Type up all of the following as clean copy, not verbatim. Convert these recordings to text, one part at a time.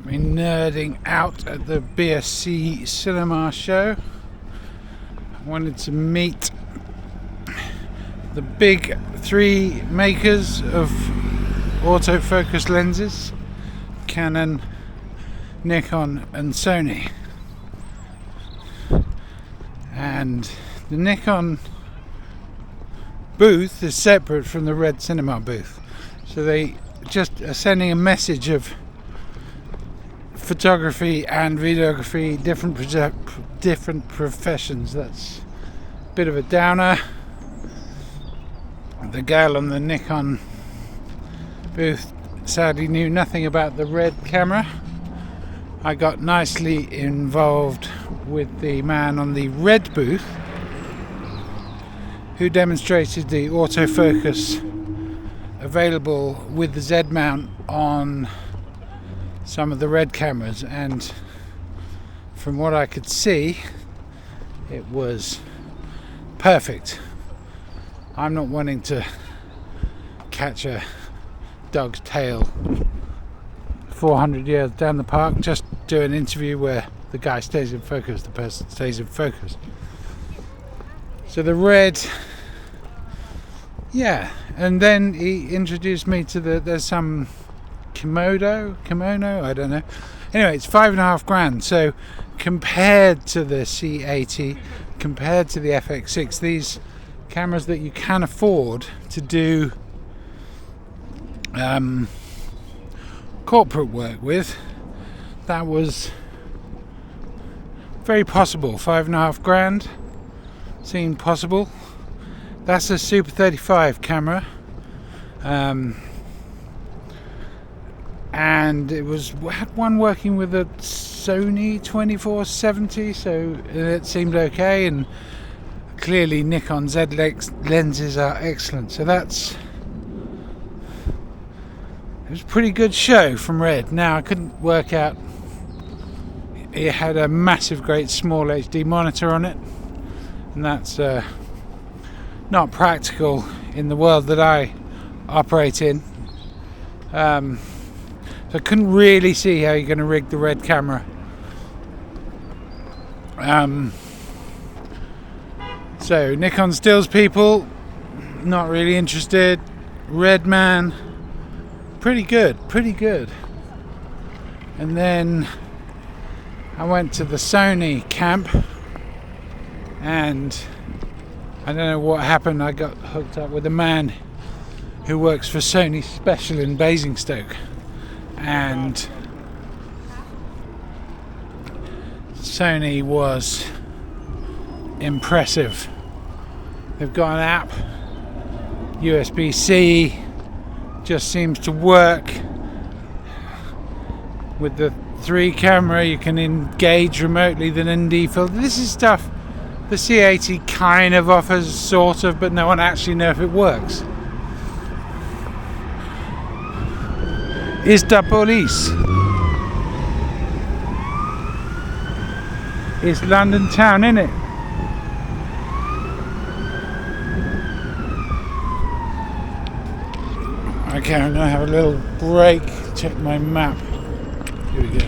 me nerding out at the BSC cinema show. I wanted to meet the big three makers of autofocus lenses: Canon, Nikon and Sony. And the Nikon booth is separate from the Red Cinema booth, so they just are sending a message of photography and videography, different professions. That's a bit of a downer. The girl on the Nikon booth sadly knew nothing about the Red camera. I got nicely involved with the man on the Red booth who demonstrated the autofocus available with the Z mount on some of the Red cameras, and from what I could see it was perfect. I'm not wanting to catch a dog's tail 400 yards down the park, just do an interview where the guy stays in focus, the person stays in focus. So the Red, yeah, and then he introduced me to there's some Kimodo, I don't know. Anyway, it's $5,500. So compared to the C80, compared to the FX6, these cameras that you can afford to do corporate work with, that was very possible. $5,500 seemed possible. That's a Super 35 camera. And it had one working with a Sony 2470, so it seemed okay, and clearly Nikon Z lenses are excellent. So it was a pretty good show from Red. Now I couldn't work out, it had a massive great small HD monitor on it, and that's not practical in the world that I operate in. So I couldn't really see how you're going to rig the Red camera. So Nikon stills people, not really interested. Red man, pretty good. And then I went to the Sony camp, and I don't know what happened. I got hooked up with a man who works for Sony Special in Basingstoke. And Sony was impressive. They've got an app, USB-C, just seems to work. With the 3 camera you can engage remotely the ND filter. This is stuff the C80 kind of offers, sort of, but no one actually knows if it works. Is the police? It's London town, innit? Okay, I'm gonna have a little break, check my map. Here we go.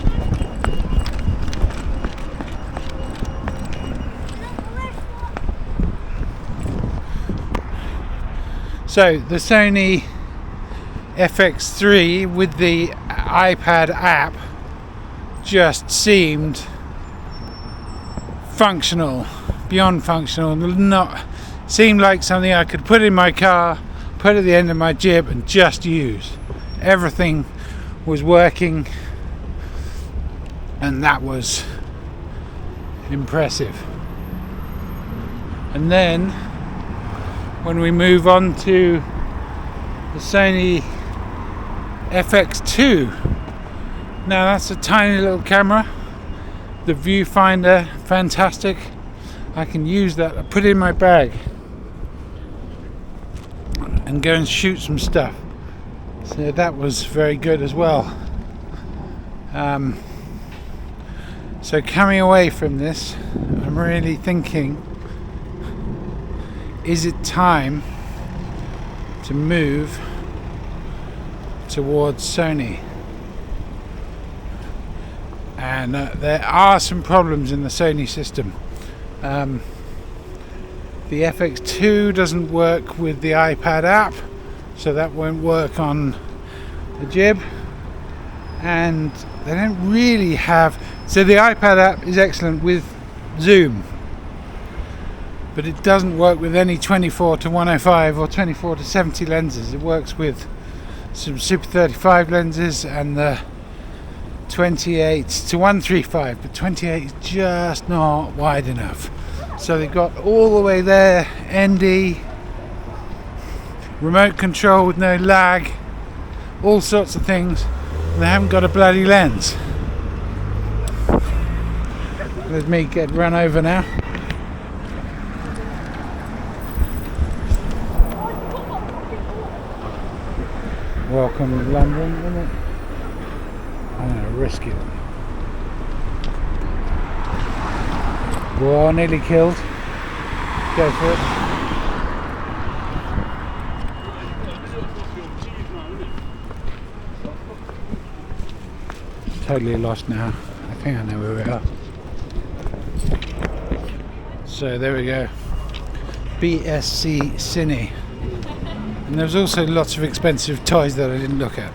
So the Sony FX3 with the iPad app just seemed functional, beyond functional. Not seemed like something I could put in my car, put at the end of my jib and just use. Everything was working, and that was impressive. And then when we move on to the Sony FX2, now that's a tiny little camera. The viewfinder, fantastic. I can use that. I put it in my bag and go and shoot some stuff. So that was very good as well. So coming away from this, I'm really thinking, is it time to move towards Sony? and there are some problems in the Sony system. The FX2 doesn't work with the iPad app, so that won't work on the Jib, and they don't really have. So the iPad app is excellent with zoom, but it doesn't work with any 24 to 105 or 24 to 70 lenses. It works with some Super 35 lenses and the 28 to 135, but 28 is just not wide enough. So they've got all the way there, ND, remote control with no lag, all sorts of things, and they haven't got a bloody lens. Let me get run over now. Welcome to London, isn't it? I'm gonna risk it. Whoa, nearly killed. Go for it. Totally lost now. I think I know where we are. So there we go. BSC Cine. And there's also lots of expensive toys that I didn't look at.